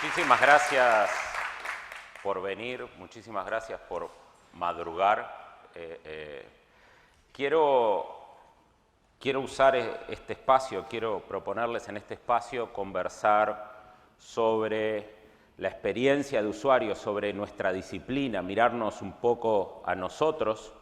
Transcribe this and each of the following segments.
Muchísimas gracias por venir, muchísimas gracias por madrugar. Quiero usar este espacio, quiero proponerles en este espacio conversar sobre la experiencia de usuario, sobre nuestra disciplina, mirarnos un poco a nosotros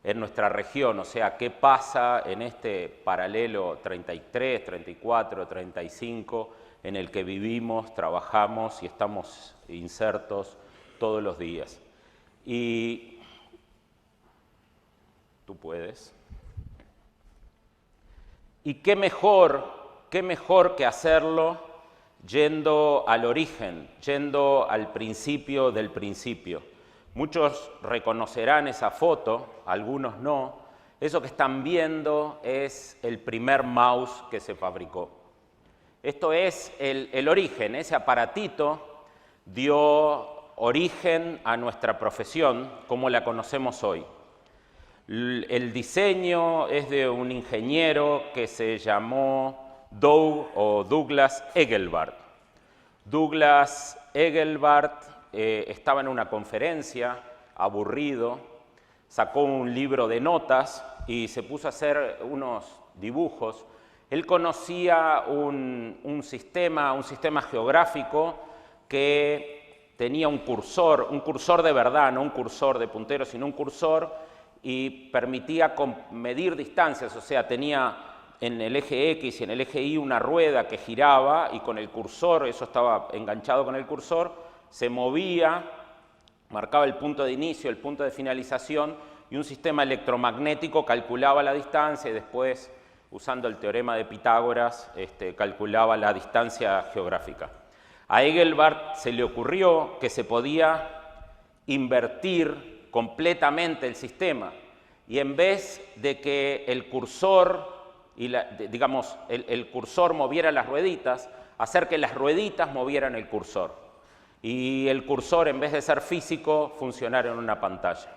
en nuestra región, o sea, qué pasa en este paralelo 33, 34, 35, en el que vivimos, trabajamos y estamos insertos todos los días. Y tú puedes. Y qué mejor que hacerlo yendo al origen, yendo al principio del principio. Muchos reconocerán esa foto, algunos no. Eso que están viendo es el primer mouse que se fabricó. Esto es el origen, ese aparatito dio origen a nuestra profesión como la conocemos hoy. El diseño es de un ingeniero que se llamó Douglas Engelbart. Douglas Engelbart estaba en una conferencia, aburrido, sacó un libro de notas y se puso a hacer unos dibujos. Él conocía un sistema geográfico que tenía un cursor de verdad, no un cursor de punteros, sino un cursor, y permitía medir distancias, o sea, tenía en el eje X y en el eje Y una rueda que giraba y con el cursor, eso estaba enganchado con el cursor, se movía, marcaba el punto de inicio, el punto de finalización y un sistema electromagnético calculaba la distancia y después, usando el teorema de Pitágoras, calculaba la distancia geográfica. A Engelbart se le ocurrió que se podía invertir completamente el sistema y en vez de que el cursor, el cursor moviera las rueditas, hacer que las rueditas movieran el cursor y el cursor, en vez de ser físico, funcionara en una pantalla.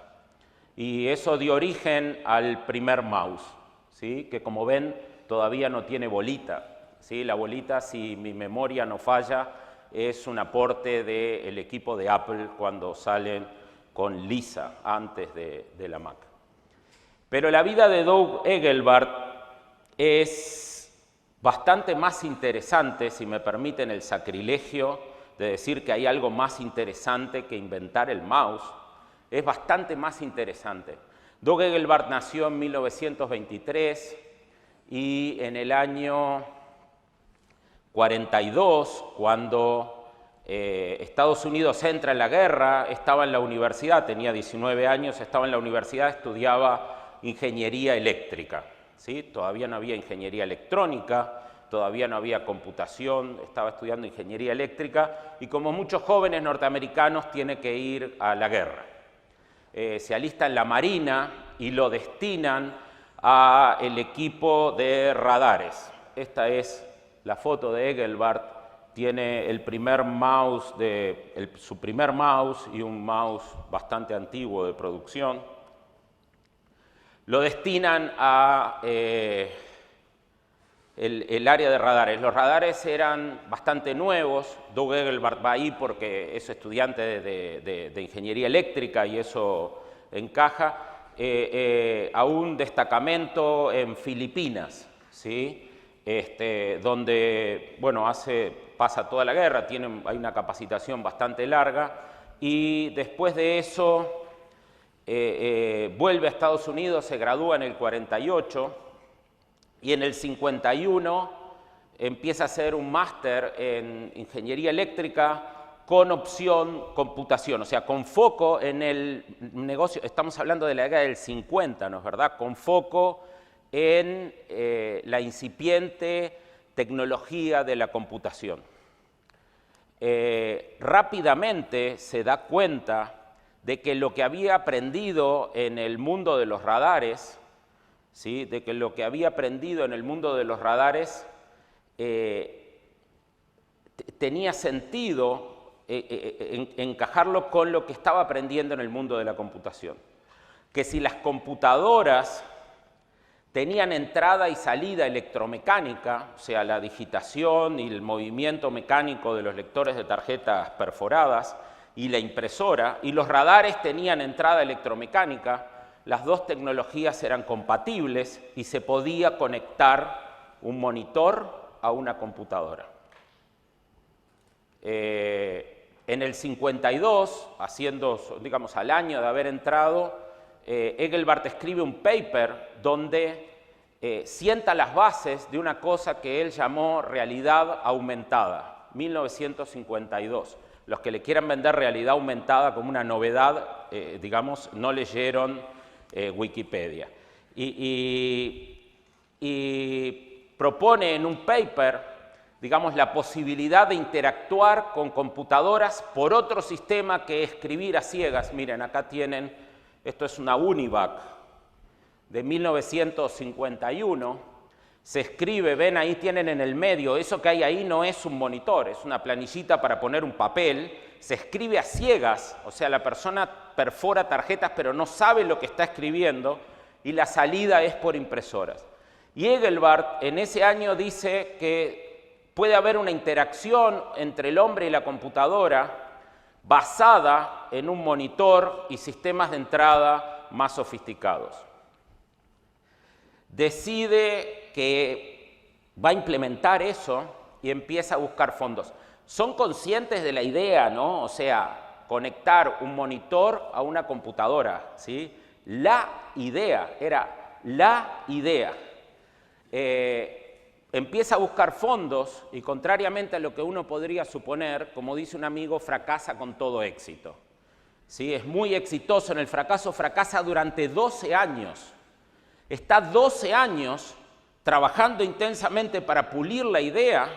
Y eso dio origen al primer mouse, ¿sí? Que como ven todavía no tiene bolita, ¿sí? La bolita, si mi memoria no falla, es un aporte del equipo de Apple cuando salen con Lisa, antes de la Mac. Pero la vida de Doug Engelbart es bastante más interesante, si me permiten el sacrilegio de decir que hay algo más interesante que inventar el mouse, es bastante más interesante. Doug Engelbart nació en 1923 y en el año 42, cuando Estados Unidos entra en la guerra, estaba en la universidad, tenía 19 años, estaba en la universidad, estudiaba ingeniería eléctrica, ¿sí? Todavía no había ingeniería electrónica, todavía no había computación, estaba estudiando ingeniería eléctrica y como muchos jóvenes norteamericanos tiene que ir a la guerra. Se alista en la Marina y lo destinan al equipo de radares. Esta es la foto de Engelbart. Tiene el primer mouse, su primer mouse y un mouse bastante antiguo de producción. Lo destinan a el área de radares. Los radares eran bastante nuevos. Doug Engelbart va ahí porque es estudiante de ingeniería eléctrica y eso encaja a un destacamento en Filipinas, ¿sí? Donde, bueno, pasa toda la guerra, hay una capacitación bastante larga y después de eso vuelve a Estados Unidos, se gradúa en el 48 y en el 51 empieza a hacer un máster en ingeniería eléctrica con opción computación, o sea, con foco en el negocio, estamos hablando de la década del 50, ¿no es verdad?, con foco en la incipiente tecnología de la computación. Rápidamente se da cuenta de que lo que había aprendido en el mundo de los radares, ¿sí? Tenía sentido encajarlo con lo que estaba aprendiendo en el mundo de la computación. Que si las computadoras tenían entrada y salida electromecánica, o sea, la digitación y el movimiento mecánico de los lectores de tarjetas perforadas y la impresora, y los radares tenían entrada electromecánica. Las dos tecnologías eran compatibles y se podía conectar un monitor a una computadora. En el 52, digamos, al año de haber entrado, Engelbart escribe un paper donde sienta las bases de una cosa que él llamó realidad aumentada, 1952. Los que le quieran vender realidad aumentada como una novedad, digamos, no leyeron Wikipedia. Y propone en un paper, digamos, la posibilidad de interactuar con computadoras por otro sistema que escribir a ciegas. Miren, acá tienen, esto es una Univac de 1951, se escribe, ven ahí tienen en el medio, eso que hay ahí no es un monitor, es una planillita para poner un papel, se escribe a ciegas, o sea, la persona perfora tarjetas pero no sabe lo que está escribiendo y la salida es por impresoras. Y Engelbart en ese año dice que puede haber una interacción entre el hombre y la computadora basada en un monitor y sistemas de entrada más sofisticados. Decide que va a implementar eso y empieza a buscar fondos. Son conscientes de la idea, ¿no? O sea, conectar un monitor a una computadora, ¿sí? La idea, era la idea. Empieza a buscar fondos y, contrariamente a lo que uno podría suponer, como dice un amigo, fracasa con todo éxito. ¿Sí? Es muy exitoso en el fracaso, fracasa durante 12 años. Está 12 años trabajando intensamente para pulir la idea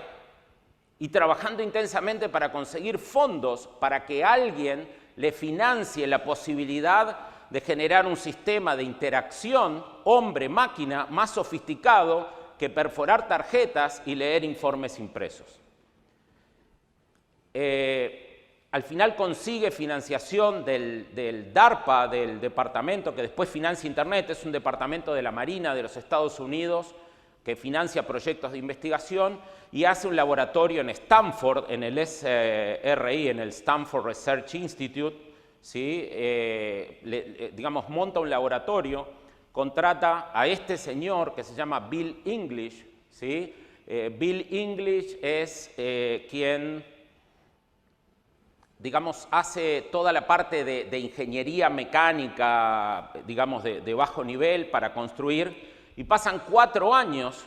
y trabajando intensamente para conseguir fondos para que alguien le financie la posibilidad de generar un sistema de interacción hombre-máquina más sofisticado que perforar tarjetas y leer informes impresos. Al final consigue financiación del DARPA, del departamento que después financia Internet, es un departamento de la Marina de los Estados Unidos que financia proyectos de investigación y hace un laboratorio en Stanford, en el SRI, en el Stanford Research Institute, ¿sí? Digamos, monta un laboratorio, contrata a este señor que se llama Bill English, ¿sí? Bill English es quien, digamos, hace toda la parte de ingeniería mecánica, digamos, de bajo nivel para construir, y pasan 4 años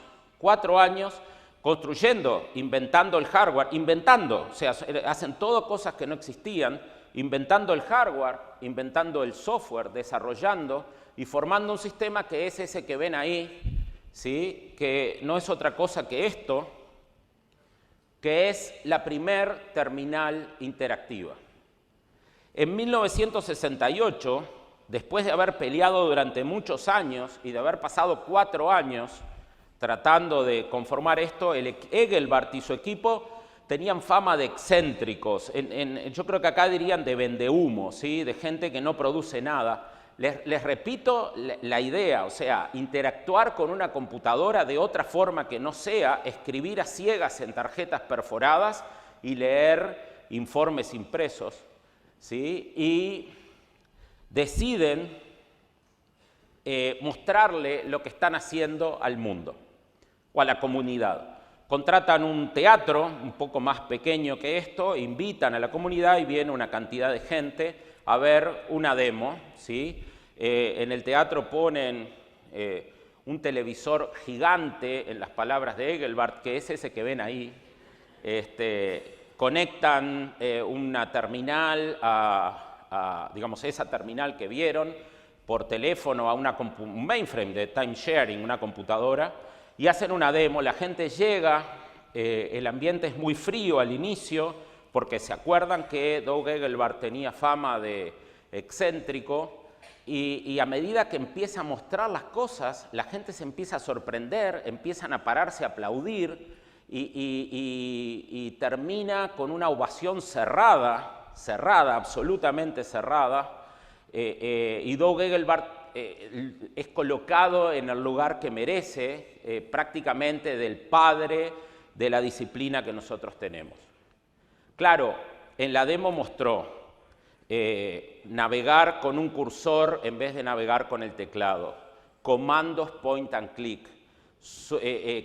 construyendo, inventando el hardware, o sea, hacen todo cosas que no existían, inventando el hardware, inventando el software, desarrollando y formando un sistema que es ese que ven ahí, ¿sí? Que no es otra cosa que esto, que es la primer terminal interactiva. En 1968, después de haber peleado durante muchos años y de haber pasado 4 años tratando de conformar esto, Engelbart y su equipo tenían fama de excéntricos, yo creo que acá dirían de vendehumo, ¿sí? De gente que no produce nada. Les repito la idea, o sea, interactuar con una computadora de otra forma que no sea escribir a ciegas en tarjetas perforadas y leer informes impresos, ¿sí? Y deciden mostrarle lo que están haciendo al mundo o a la comunidad. Contratan un teatro un poco más pequeño que esto, invitan a la comunidad y viene una cantidad de gente a ver una demo, ¿sí? En el teatro ponen un televisor gigante, en las palabras de Engelbart, que es ese que ven ahí. Conectan una terminal digamos, esa terminal que vieron por teléfono a un mainframe de time sharing, una computadora, y hacen una demo. La gente llega, el ambiente es muy frío al inicio, porque se acuerdan que Doug Engelbart tenía fama de excéntrico, y a medida que empieza a mostrar las cosas, la gente se empieza a sorprender, empiezan a pararse a aplaudir, y termina con una ovación cerrada, absolutamente cerrada, y Doug Engelbart es colocado en el lugar que merece, prácticamente del padre de la disciplina que nosotros tenemos. Claro, en la demo mostró navegar con un cursor en vez de navegar con el teclado, comandos point and click,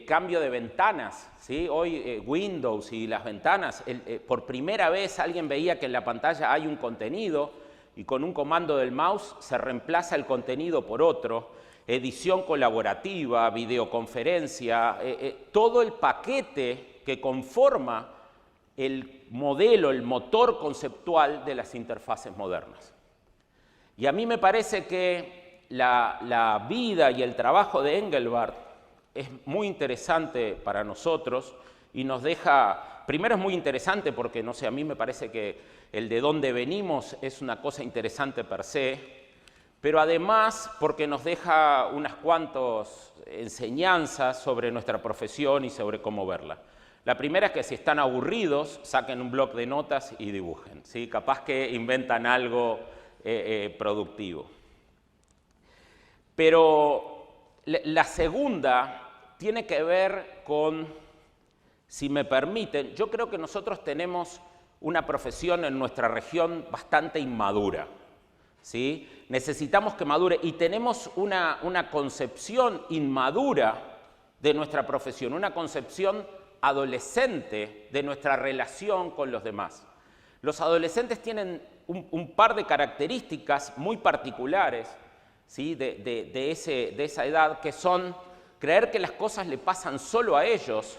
cambio de ventanas, ¿sí? Hoy Windows y las ventanas, por primera vez alguien veía que en la pantalla hay un contenido y con un comando del mouse se reemplaza el contenido por otro, edición colaborativa, videoconferencia, todo el paquete que conforma el modelo, el motor conceptual de las interfaces modernas. Y a mí me parece que la vida y el trabajo de Engelbart es muy interesante para nosotros y nos deja, primero es muy interesante porque, no sé, a mí me parece que el de dónde venimos es una cosa interesante per se, pero además porque nos deja unas cuantas enseñanzas sobre nuestra profesión y sobre cómo verla. La primera es que si están aburridos, saquen un bloc de notas y dibujen, ¿sí? Capaz que inventan algo productivo. Pero la segunda tiene que ver con, si me permiten, yo creo que nosotros tenemos una profesión en nuestra región bastante inmadura, ¿sí? Necesitamos que madure y tenemos una concepción inmadura de nuestra profesión, una concepción adolescente de nuestra relación con los demás. Los adolescentes tienen un par de características muy particulares, ¿sí? de esa edad, que son creer que las cosas le pasan solo a ellos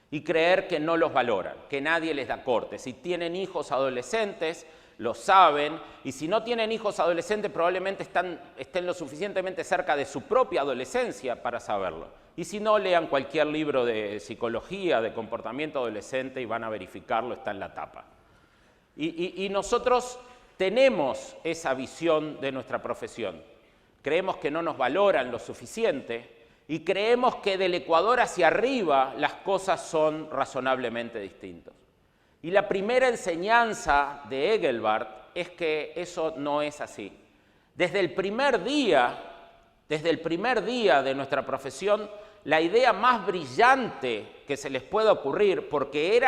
y creer que no los valoran, que nadie les da corte. Si tienen hijos adolescentes, lo saben, y si no tienen hijos adolescentes, probablemente estén lo suficientemente cerca de su propia adolescencia para saberlo. Y si no, lean cualquier libro de psicología, de comportamiento adolescente y van a verificarlo, está en la tapa. Y nosotros tenemos esa visión de nuestra profesión. Creemos que no nos valoran lo suficiente y creemos que del Ecuador hacia arriba las cosas son razonablemente distintas. Y la primera enseñanza de Engelbart es que eso no es así. Desde el primer día de nuestra profesión, la idea más brillante que se les pueda ocurrir, porque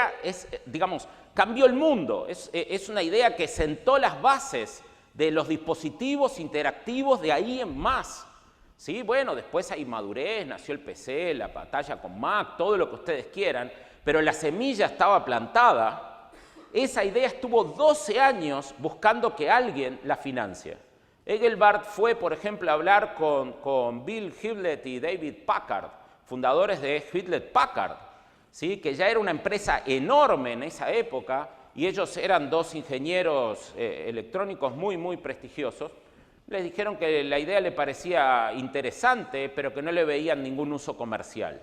digamos, cambió el mundo, es una idea que sentó las bases de los dispositivos interactivos de ahí en más. ¿Sí? Bueno, después hay madurez, nació el PC, la batalla con Mac, todo lo que ustedes quieran, pero la semilla estaba plantada. Esa idea estuvo 12 años buscando que alguien la financie. Engelbart fue, por ejemplo, a hablar con Bill Hewlett y David Packard, fundadores de Hewlett Packard, ¿sí? Que ya era una empresa enorme en esa época, y ellos eran dos ingenieros electrónicos muy, muy prestigiosos. Les dijeron que la idea le parecía interesante, pero que no le veían ningún uso comercial.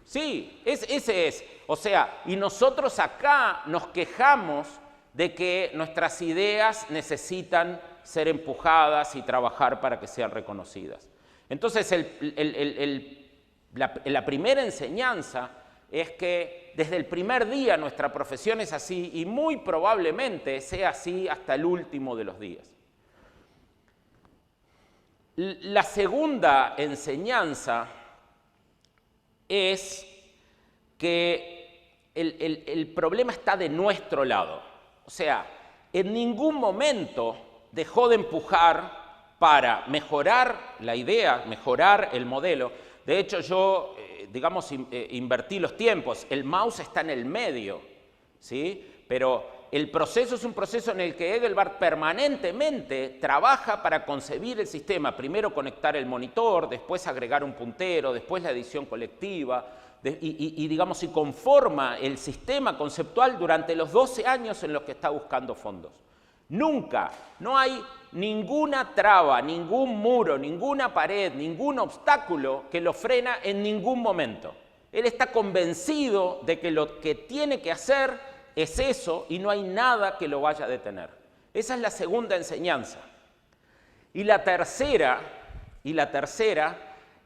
Sí, ese es. O sea, y nosotros acá nos quejamos de que nuestras ideas necesitan ser empujadas y trabajar para que sean reconocidas. Entonces, la primera enseñanza es que desde el primer día nuestra profesión es así y muy probablemente sea así hasta el último de los días. La segunda enseñanza es que el problema está de nuestro lado. O sea, en ningún momento dejó de empujar para mejorar la idea, mejorar el modelo. De hecho, yo, digamos, invertí los tiempos. El mouse está en el medio, ¿sí? Pero el proceso es un proceso en el que Engelbart permanentemente trabaja para concebir el sistema. Primero conectar el monitor, después agregar un puntero, después la edición colectiva, digamos, y conforma el sistema conceptual durante los 12 años en los que está buscando fondos. Nunca, no hay ninguna traba, ningún muro, ninguna pared, ningún obstáculo que lo frena en ningún momento. Él está convencido de que lo que tiene que hacer es eso y no hay nada que lo vaya a detener. Esa es la segunda enseñanza. Y la tercera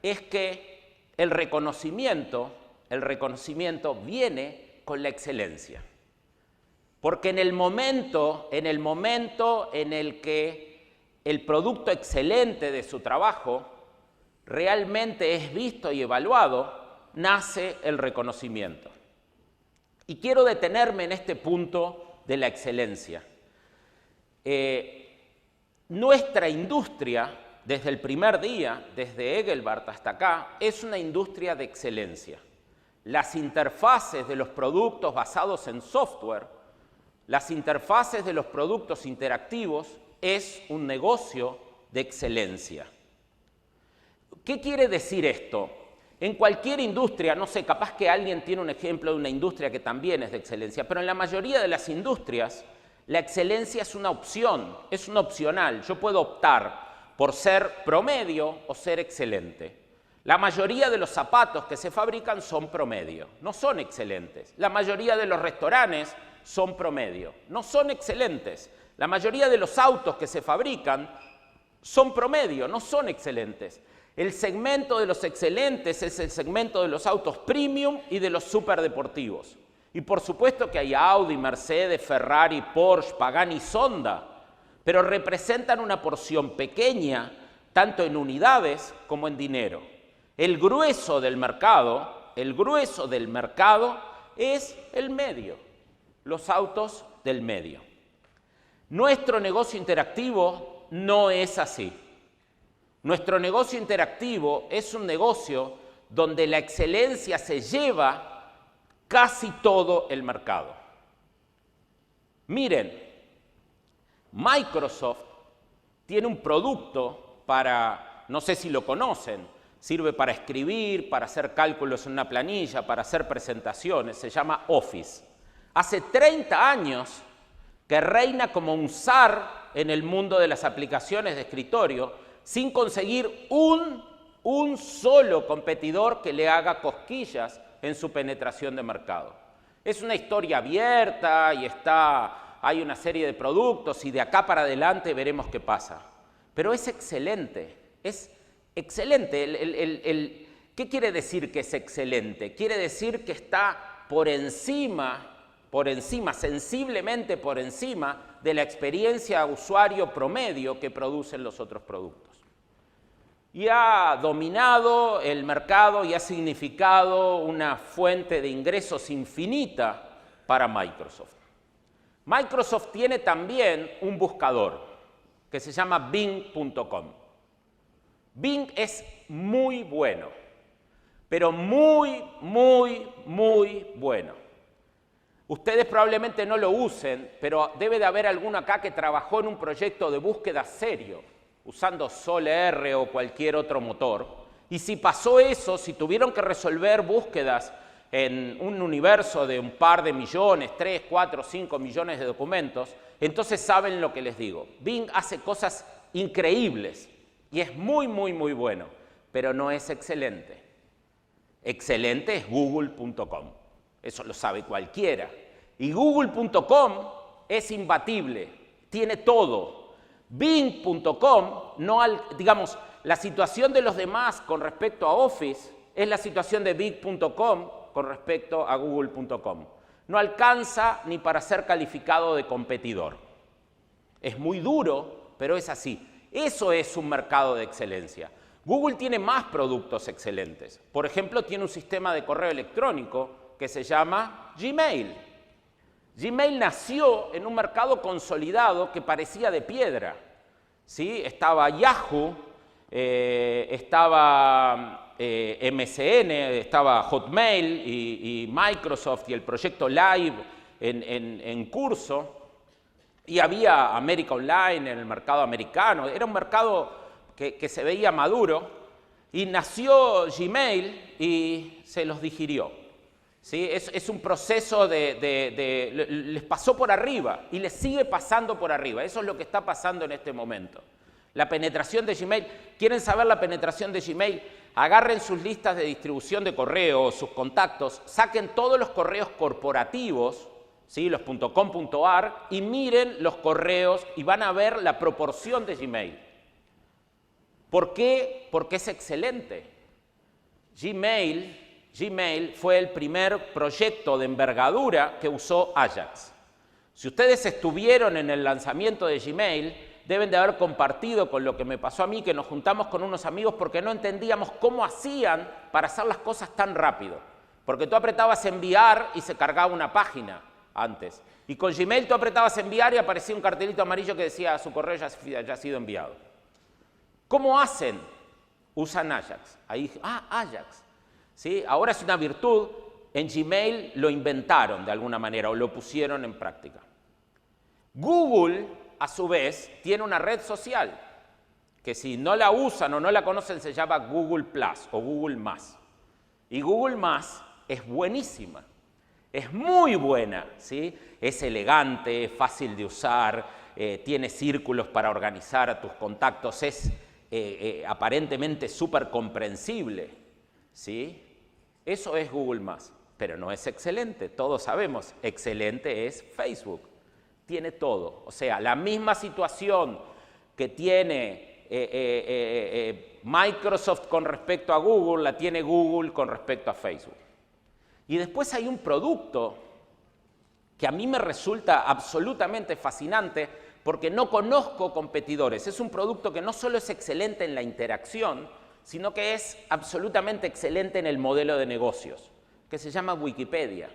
es que el reconocimiento viene con la excelencia. Porque en el momento en el que el producto excelente de su trabajo realmente es visto y evaluado, nace el reconocimiento. Y quiero detenerme en este punto de la excelencia. Nuestra industria, desde el primer día, desde Engelbart hasta acá, es una industria de excelencia. Las interfaces de los productos basados en software, las interfaces de los productos interactivos, es un negocio de excelencia. ¿Qué quiere decir esto? En cualquier industria, no sé, capaz que alguien tiene un ejemplo de una industria que también es de excelencia, pero en la mayoría de las industrias, la excelencia es una opción, es un opcional. Yo puedo optar por ser promedio o ser excelente. La mayoría de los zapatos que se fabrican son promedio, no son excelentes. La mayoría de los restaurantes son promedio, no son excelentes. La mayoría de los autos que se fabrican son promedio, no son excelentes. El segmento de los excelentes es el segmento de los autos premium y de los superdeportivos. Y por supuesto que hay Audi, Mercedes, Ferrari, Porsche, Pagani, Honda, pero representan una porción pequeña, tanto en unidades como en dinero. El grueso del mercado es el medio, los autos del medio. Nuestro negocio interactivo no es así. Nuestro negocio interactivo es un negocio donde la excelencia se lleva casi todo el mercado. Miren, Microsoft tiene un producto para, no sé si lo conocen, sirve para escribir, para hacer cálculos en una planilla, para hacer presentaciones, se llama Office. Hace 30 años que reina como un zar en el mundo de las aplicaciones de escritorio, sin conseguir un solo competidor que le haga cosquillas en su penetración de mercado. Es una historia abierta y hay una serie de productos y de acá para adelante veremos qué pasa. Pero es excelente, es excelente. ¿Qué quiere decir que es excelente? Quiere decir que está por encima, sensiblemente por encima de la experiencia usuario promedio que producen los otros productos. Y ha dominado el mercado y ha significado una fuente de ingresos infinita para Microsoft. Microsoft tiene también un buscador que se llama Bing.com. Bing es muy bueno, pero muy bueno. Ustedes probablemente no lo usen, pero debe de haber alguno acá que trabajó en un proyecto de búsqueda serio, usando SolR o cualquier otro motor. Y si pasó eso, si tuvieron que resolver búsquedas en un universo de un par de millones, 3, 4, 5 millones de documentos, entonces saben lo que les digo. Bing hace cosas increíbles y es muy bueno, pero no es excelente. Excelente es Google.com. Eso lo sabe cualquiera. Y Google.com es imbatible, tiene todo. Bing.com, digamos, la situación de los demás con respecto a Office es la situación de Bing.com con respecto a Google.com. No alcanza ni para ser calificado de competidor. Es muy duro, pero es así. Eso es un mercado de excelencia. Google tiene más productos excelentes. Por ejemplo, tiene un sistema de correo electrónico que se llama Gmail. Gmail nació en un mercado consolidado que parecía de piedra, ¿sí? Estaba Yahoo, estaba MSN, estaba Hotmail y Microsoft y el proyecto Live en curso, y había América Online en el mercado americano. Era un mercado que se veía maduro, y nació Gmail y se los digirió. ¿Sí? Es un proceso les pasó por arriba y les sigue pasando por arriba. Eso es lo que está pasando en este momento. La penetración de Gmail. ¿Quieren saber la penetración de Gmail? Agarren sus listas de distribución de correo, sus contactos, saquen todos los correos corporativos, ¿sí? Los .com.ar, y miren los correos y van a ver la proporción de Gmail. ¿Por qué? Porque es excelente. Gmail fue el primer proyecto de envergadura que usó Ajax. Si ustedes estuvieron en el lanzamiento de Gmail, deben de haber compartido con lo que me pasó a mí, que nos juntamos con unos amigos porque no entendíamos cómo hacían para hacer las cosas tan rápido. Porque tú apretabas enviar y se cargaba una página antes. Y con Gmail tú apretabas enviar y aparecía un cartelito amarillo que decía su correo ya ha sido enviado. ¿Cómo hacen? Usan Ajax. Ahí dije, Ajax. ¿Sí? Ahora es una virtud. En Gmail lo inventaron de alguna manera o lo pusieron en práctica. Google, a su vez, tiene una red social que si no la usan o no la conocen se llama Google Plus o Google+. Y Google+ es buenísima, es muy buena, ¿sí? Es elegante, es fácil de usar, tiene círculos para organizar a tus contactos, es aparentemente súper comprensible, ¿sí? Eso es Google+, pero no es excelente, todos sabemos, excelente es Facebook. Tiene todo, o sea, la misma situación que tiene Microsoft con respecto a Google, la tiene Google con respecto a Facebook. Y después hay un producto que a mí me resulta absolutamente fascinante porque no conozco competidores. Es un producto que no solo es excelente en la interacción, sino que es absolutamente excelente en el modelo de negocios, que se llama Wikipedia.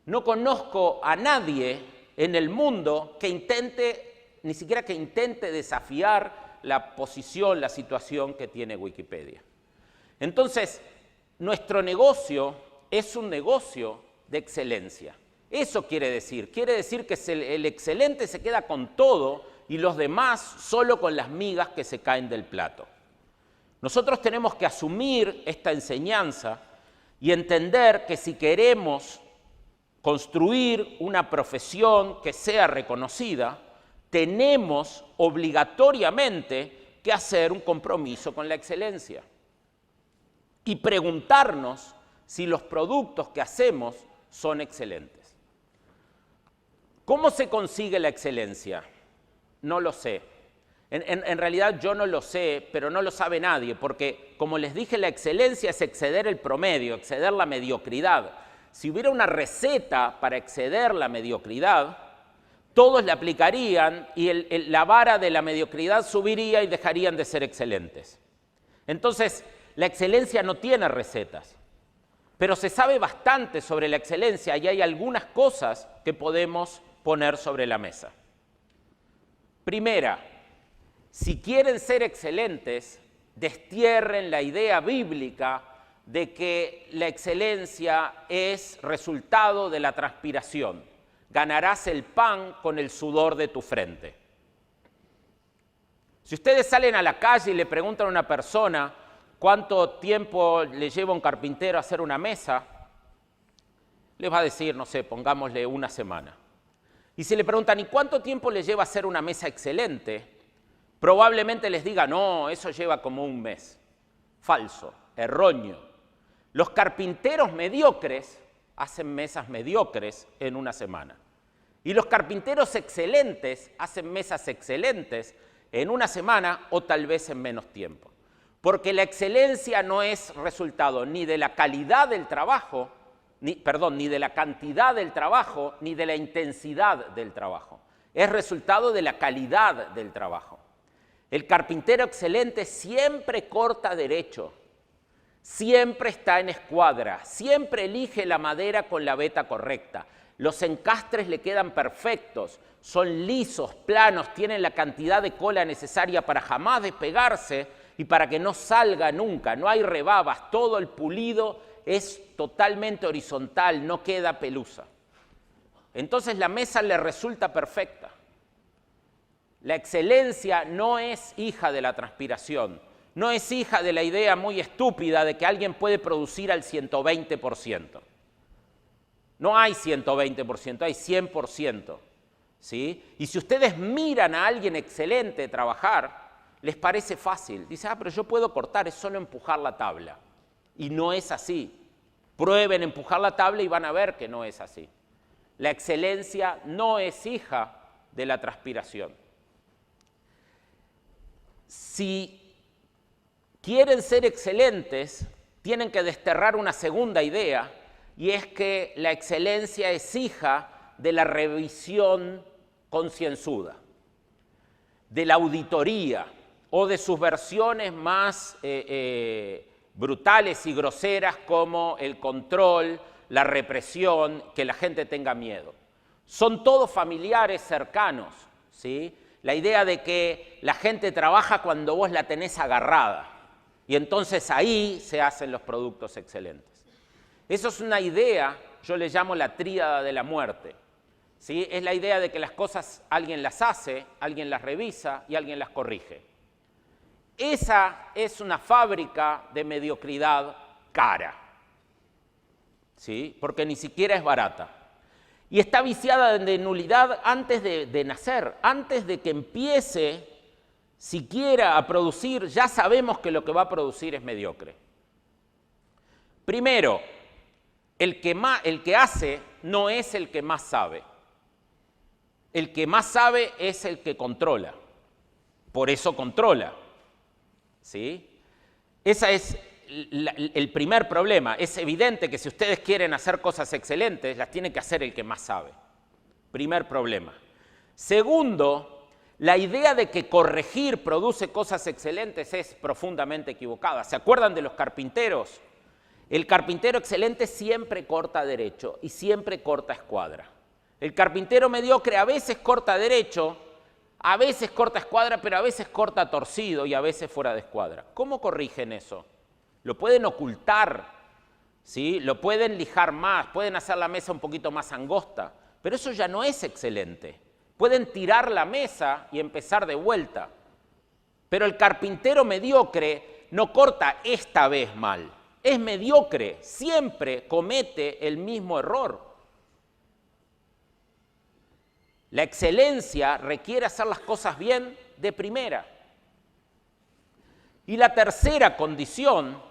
No conozco a nadie en el mundo que intente, ni siquiera que intente desafiar la posición, la situación que tiene Wikipedia. Entonces, nuestro negocio es un negocio de excelencia. Eso quiere decir que el excelente se queda con todo y los demás solo con las migas que se caen del plato. Nosotros tenemos que asumir esta enseñanza y entender que si queremos construir una profesión que sea reconocida, tenemos obligatoriamente que hacer un compromiso con la excelencia y preguntarnos si los productos que hacemos son excelentes. ¿Cómo se consigue la excelencia? No lo sé. En realidad yo no lo sé, pero no lo sabe nadie, porque como les dije, la excelencia es exceder el promedio, exceder la mediocridad. Si hubiera una receta para exceder la mediocridad, todos la aplicarían y la vara de la mediocridad subiría y dejarían de ser excelentes. Entonces, la excelencia no tiene recetas, pero se sabe bastante sobre la excelencia y hay algunas cosas que podemos poner sobre la mesa. Primera, si quieren ser excelentes, destierren la idea bíblica de que la excelencia es resultado de la transpiración. Ganarás el pan con el sudor de tu frente. Si ustedes salen a la calle y le preguntan a una persona cuánto tiempo le lleva a un carpintero a hacer una mesa, les va a decir, no sé, pongámosle una semana. Y si le preguntan, ¿y cuánto tiempo le lleva a hacer una mesa excelente? Probablemente les diga, no, eso lleva como un mes. Falso, erróneo. Los carpinteros mediocres hacen mesas mediocres en una semana. Y los carpinteros excelentes hacen mesas excelentes en una semana o tal vez en menos tiempo. Porque la excelencia no es resultado ni de la calidad del trabajo, ni de la cantidad del trabajo, ni de la intensidad del trabajo. Es resultado de la calidad del trabajo. El carpintero excelente siempre corta derecho, siempre está en escuadra, siempre elige la madera con la veta correcta. Los encastres le quedan perfectos, son lisos, planos, tienen la cantidad de cola necesaria para jamás despegarse y para que no salga nunca. No hay rebabas, todo el pulido es totalmente horizontal, no queda pelusa. Entonces la mesa le resulta perfecta. La excelencia no es hija de la transpiración, no es hija de la idea muy estúpida de que alguien puede producir al 120%. No hay 120%, hay 100%. ¿Sí? Y si ustedes miran a alguien excelente trabajar, les parece fácil. Dice, pero yo puedo cortar, es solo empujar la tabla. Y no es así. Prueben empujar la tabla y van a ver que no es así. La excelencia no es hija de la transpiración. Si quieren ser excelentes, tienen que desterrar una segunda idea, y es que la excelencia es hija de la revisión concienzuda. de la auditoría o de sus versiones más brutales y groseras como el control, la represión, que la gente tenga miedo. Son todos familiares cercanos, ¿sí? La idea de que la gente trabaja cuando vos la tenés agarrada y entonces ahí se hacen los productos excelentes. Eso es una idea, yo le llamo la tríada de la muerte, ¿sí? Es la idea de que las cosas alguien las hace, alguien las revisa y alguien las corrige. Esa es una fábrica de mediocridad cara, ¿sí? Porque ni siquiera es barata. Y está viciada de nulidad antes de nacer, antes de que empiece siquiera a producir, ya sabemos que lo que va a producir es mediocre. Primero, el que hace no es el que más sabe. El que más sabe es el que controla. Por eso controla, ¿sí? Ese es el primer problema. Es evidente que si ustedes quieren hacer cosas excelentes, las tiene que hacer el que más sabe. Primer problema. Segundo, la idea de que corregir produce cosas excelentes es profundamente equivocada. ¿Se acuerdan de los carpinteros? El carpintero excelente siempre corta derecho y siempre corta escuadra. El carpintero mediocre a veces corta derecho, a veces corta escuadra, pero a veces corta torcido y a veces fuera de escuadra. ¿Cómo corrigen eso? Lo pueden ocultar, ¿sí? Lo pueden lijar más, pueden hacer la mesa un poquito más angosta, pero eso ya no es excelente. Pueden tirar la mesa y empezar de vuelta. Pero el carpintero mediocre no corta esta vez mal. Es mediocre, siempre comete el mismo error. La excelencia requiere hacer las cosas bien de primera. Y la tercera condición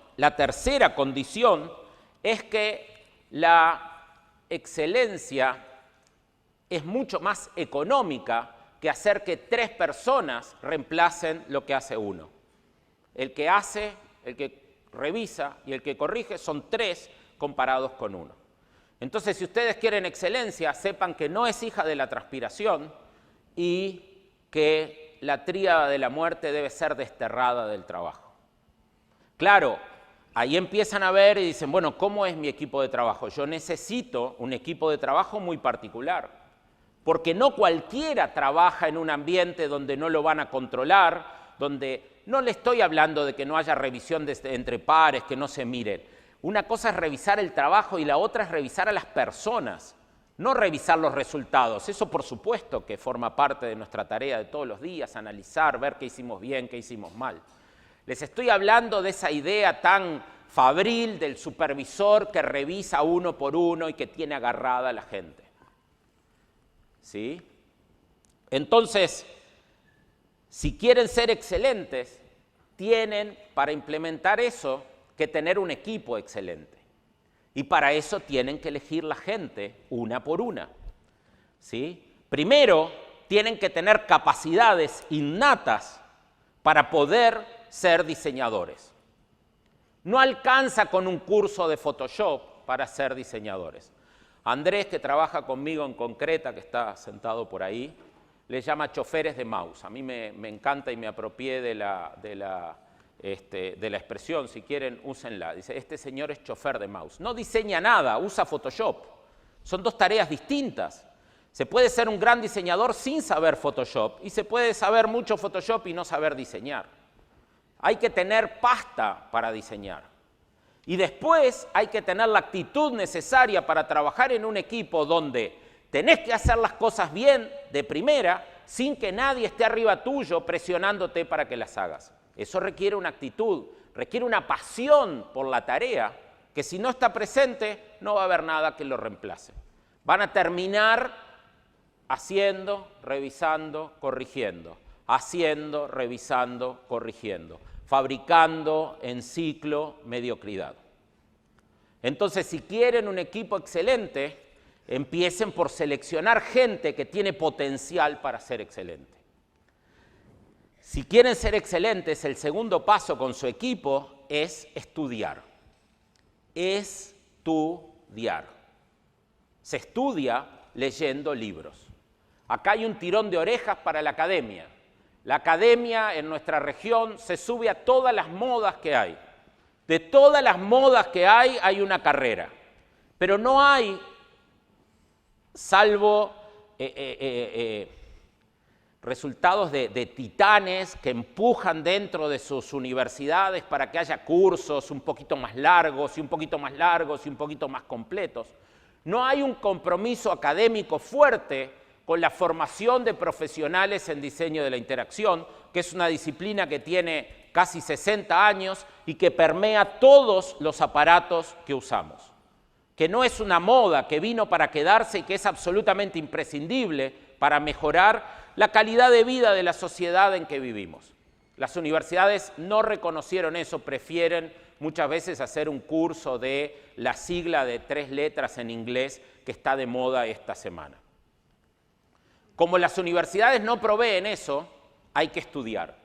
es que la excelencia es mucho más económica que hacer que 3 personas reemplacen lo que hace uno. El que hace, el que revisa y el que corrige son 3 comparados con 1. Entonces, si ustedes quieren excelencia, sepan que no es hija de la transpiración y que la tríada de la muerte debe ser desterrada del trabajo. Claro, ahí empiezan a ver y dicen, bueno, ¿cómo es mi equipo de trabajo? Yo necesito un equipo de trabajo muy particular, porque no cualquiera trabaja en un ambiente donde no lo van a controlar, donde no le estoy hablando de que no haya revisión entre pares, que no se miren. Una cosa es revisar el trabajo y la otra es revisar a las personas, no revisar los resultados. Eso por supuesto que forma parte de nuestra tarea de todos los días, analizar, ver qué hicimos bien, qué hicimos mal. Les estoy hablando de esa idea tan fabril del supervisor que revisa uno por uno y que tiene agarrada a la gente. ¿Sí? Entonces, si quieren ser excelentes, tienen para implementar eso que tener un equipo excelente. Y para eso tienen que elegir la gente una por una, ¿sí? Primero, tienen que tener capacidades innatas para poder ser diseñadores. No alcanza con un curso de Photoshop para ser diseñadores. Andrés, que trabaja conmigo en Concreta, que está sentado por ahí, le llama choferes de mouse. A mí me encanta y me apropié de la expresión, si quieren, úsenla. Dice, este señor es chofer de mouse. No diseña nada, usa Photoshop. Son 2 tareas distintas. Se puede ser un gran diseñador sin saber Photoshop y se puede saber mucho Photoshop y no saber diseñar. Hay que tener pasta para diseñar. Y después hay que tener la actitud necesaria para trabajar en un equipo donde tenés que hacer las cosas bien de primera sin que nadie esté arriba tuyo presionándote para que las hagas. Eso requiere una actitud, requiere una pasión por la tarea, que si no está presente no va a haber nada que lo reemplace. Van a terminar haciendo, revisando, corrigiendo, haciendo, revisando, corrigiendo, fabricando en ciclo mediocridad. Entonces, si quieren un equipo excelente, empiecen por seleccionar gente que tiene potencial para ser excelente. Si quieren ser excelentes, el segundo paso con su equipo es estudiar. Estudiar. Se estudia leyendo libros. Acá hay un tirón de orejas para la academia. La academia en nuestra región se sube a todas las modas que hay. De todas las modas que hay una carrera. Pero no hay, salvo resultados de titanes que empujan dentro de sus universidades para que haya cursos un poquito más largos y un poquito más largos y un poquito más completos. No hay un compromiso académico fuerte con la formación de profesionales en diseño de la interacción, que es una disciplina que tiene casi 60 años y que permea todos los aparatos que usamos. Que no es una moda que vino para quedarse y que es absolutamente imprescindible para mejorar la calidad de vida de la sociedad en que vivimos. Las universidades no reconocieron eso, prefieren muchas veces hacer un curso de la sigla de 3 letras en inglés que está de moda esta semana. Como las universidades no proveen eso, hay que estudiar.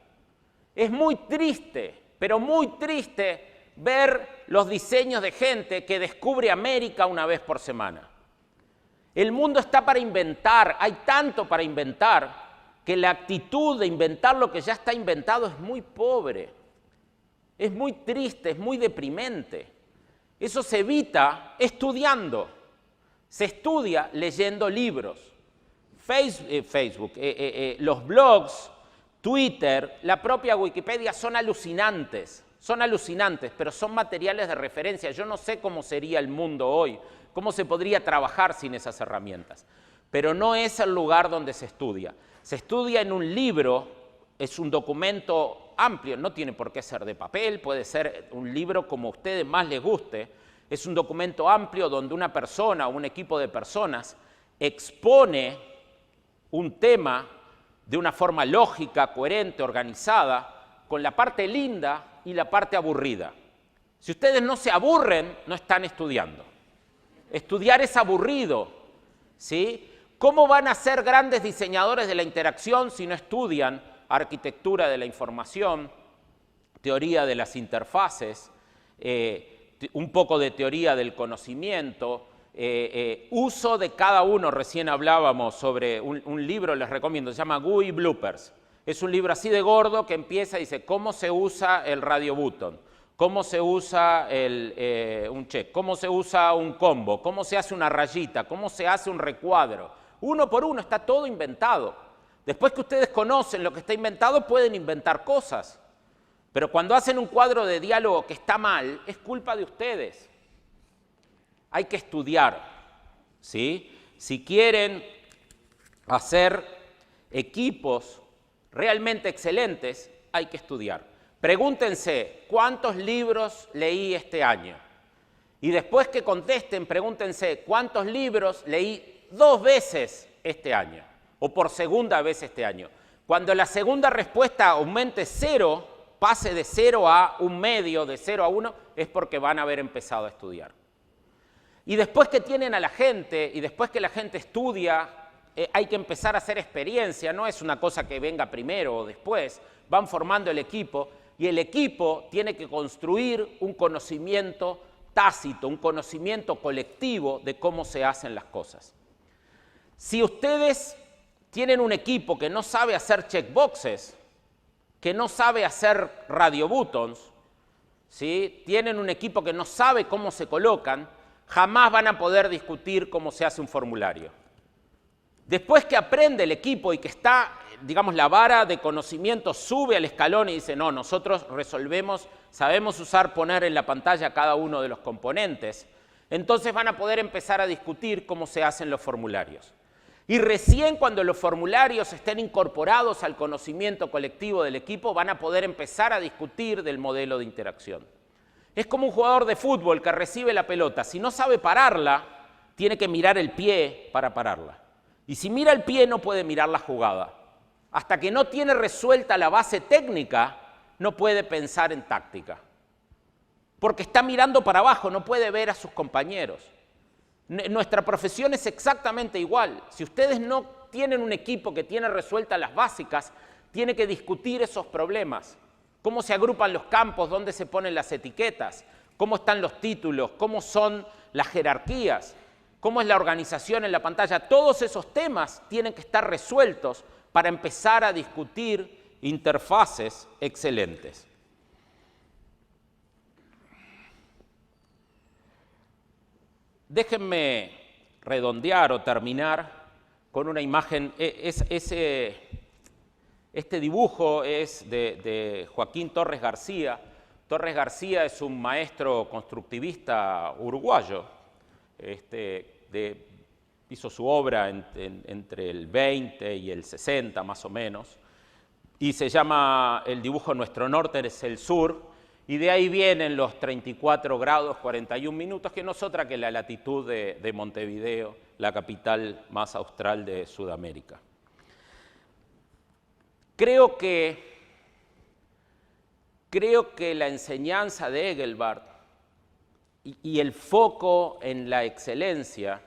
Es muy triste, pero muy triste ver los diseños de gente que descubre América una vez por semana. El mundo está para inventar, hay tanto para inventar, que la actitud de inventar lo que ya está inventado es muy pobre, es muy triste, es muy deprimente. Eso se evita estudiando, se estudia leyendo libros. Facebook, los blogs, Twitter, la propia Wikipedia son alucinantes, pero son materiales de referencia. Yo no sé cómo sería el mundo hoy, cómo se podría trabajar sin esas herramientas, pero no es el lugar donde se estudia. Se estudia en un libro, es un documento amplio, no tiene por qué ser de papel, puede ser un libro como a ustedes más les guste, es un documento amplio donde una persona o un equipo de personas expone un tema de una forma lógica, coherente, organizada, con la parte linda y la parte aburrida. Si ustedes no se aburren, no están estudiando. Estudiar es aburrido, ¿sí? ¿Cómo van a ser grandes diseñadores de la interacción si no estudian arquitectura de la información, teoría de las interfaces, un poco de teoría del conocimiento, uso de cada uno? Recién hablábamos sobre un libro, les recomiendo, se llama GUI Bloopers. Es un libro así de gordo que empieza y dice cómo se usa el radio button, cómo se usa un check, cómo se usa un combo, cómo se hace una rayita, cómo se hace un recuadro. Uno por uno, está todo inventado. Después que ustedes conocen lo que está inventado, pueden inventar cosas. Pero cuando hacen un cuadro de diálogo que está mal, es culpa de ustedes. Hay que estudiar, ¿sí? Si quieren hacer equipos realmente excelentes, hay que estudiar. Pregúntense, ¿cuántos libros leí este año? Y después que contesten, pregúntense, ¿cuántos libros leí 2 veces este año? O por segunda vez este año. Cuando la segunda respuesta aumente 0, pase de 0 a un medio, de 0 a 1, es porque van a haber empezado a estudiar. Y después que tienen a la gente, y después que la gente estudia, hay que empezar a hacer experiencia, no es una cosa que venga primero o después, van formando el equipo, y el equipo tiene que construir un conocimiento tácito, un conocimiento colectivo de cómo se hacen las cosas. Si ustedes tienen un equipo que no sabe hacer checkboxes, que no sabe hacer radio buttons, ¿sí? Tienen un equipo que no sabe cómo se colocan, jamás van a poder discutir cómo se hace un formulario. Después que aprende el equipo y que está, digamos, la vara de conocimiento sube al escalón y dice, no, nosotros resolvemos, sabemos poner en la pantalla cada uno de los componentes, entonces van a poder empezar a discutir cómo se hacen los formularios. Y recién cuando los formularios estén incorporados al conocimiento colectivo del equipo, van a poder empezar a discutir del modelo de interacción. Es como un jugador de fútbol que recibe la pelota. Si no sabe pararla, tiene que mirar el pie para pararla. Y si mira el pie, no puede mirar la jugada. Hasta que no tiene resuelta la base técnica, no puede pensar en táctica. Porque está mirando para abajo, no puede ver a sus compañeros. Nuestra profesión es exactamente igual. Si ustedes no tienen un equipo que tiene resueltas las básicas, tiene que discutir esos problemas. Cómo se agrupan los campos, dónde se ponen las etiquetas, cómo están los títulos, cómo son las jerarquías, cómo es la organización en la pantalla. Todos esos temas tienen que estar resueltos para empezar a discutir interfaces excelentes. Déjenme redondear o terminar con una imagen. Este dibujo es de Joaquín Torres García. Torres García es un maestro constructivista uruguayo. Hizo su obra entre el 20 y el 60 más o menos. Y se llama, el dibujo Nuestro Norte es el Sur. Y de ahí vienen los 34 grados 41 minutos, que no es otra que la latitud de Montevideo, la capital más austral de Sudamérica. Creo que la enseñanza de Engelbart y el foco en la excelencia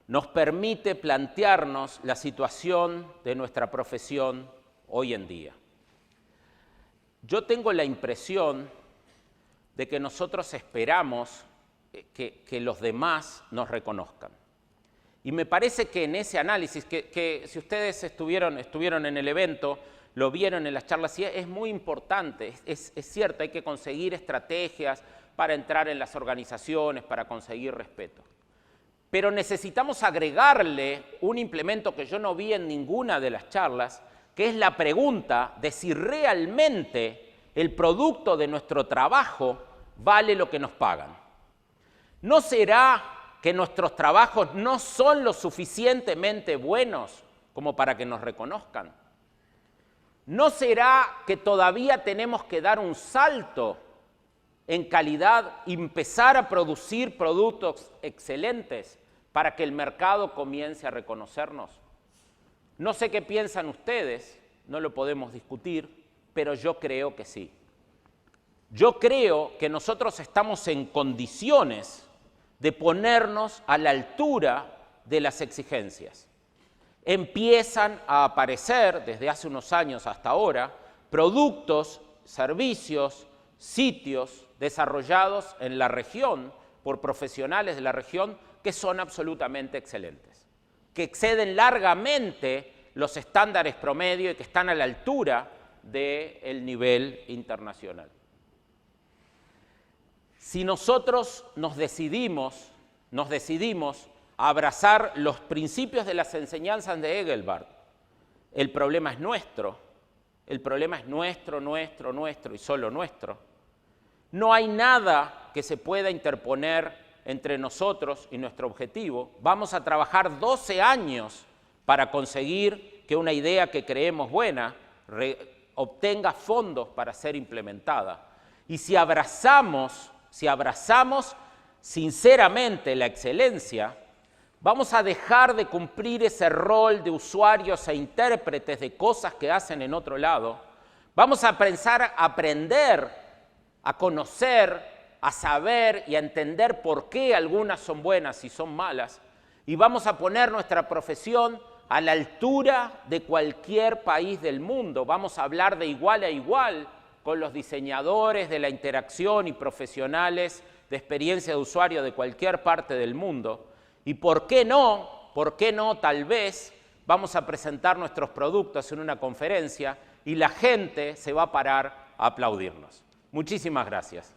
nos permite plantearnos la situación de nuestra profesión hoy en día. Yo tengo la impresión de que nosotros esperamos que los demás nos reconozcan. Y me parece que en ese análisis, que si ustedes estuvieron en el evento, lo vieron en las charlas, y es muy importante, es cierto, hay que conseguir estrategias para entrar en las organizaciones, para conseguir respeto. Pero necesitamos agregarle un implemento que yo no vi en ninguna de las charlas, que es la pregunta de si realmente el producto de nuestro trabajo vale lo que nos pagan. ¿No será que nuestros trabajos no son lo suficientemente buenos como para que nos reconozcan? ¿No será que todavía tenemos que dar un salto en calidad y empezar a producir productos excelentes para que el mercado comience a reconocernos? No sé qué piensan ustedes, no lo podemos discutir, pero yo creo que sí. Yo creo que nosotros estamos en condiciones de ponernos a la altura de las exigencias. Empiezan a aparecer, desde hace unos años hasta ahora, productos, servicios, sitios desarrollados en la región por profesionales de la región que son absolutamente excelentes, que exceden largamente los estándares promedio y que están a la altura del nivel internacional. Si nosotros nos decidimos a abrazar los principios de las enseñanzas de Engelbart, el problema es nuestro, nuestro y solo nuestro. No hay nada que se pueda interponer entre nosotros y nuestro objetivo. Vamos a trabajar 12 años para conseguir que una idea que creemos buena obtenga fondos para ser implementada. Y si abrazamos sinceramente la excelencia, vamos a dejar de cumplir ese rol de usuarios e intérpretes de cosas que hacen en otro lado. Vamos a aprender, a conocer, a saber y a entender por qué algunas son buenas y son malas. Y vamos a poner nuestra profesión a la altura de cualquier país del mundo. Vamos a hablar de igual a igual con los diseñadores de la interacción y profesionales de experiencia de usuario de cualquier parte del mundo. Y ¿por qué no? Tal vez vamos a presentar nuestros productos en una conferencia y la gente se va a parar a aplaudirnos. Muchísimas gracias.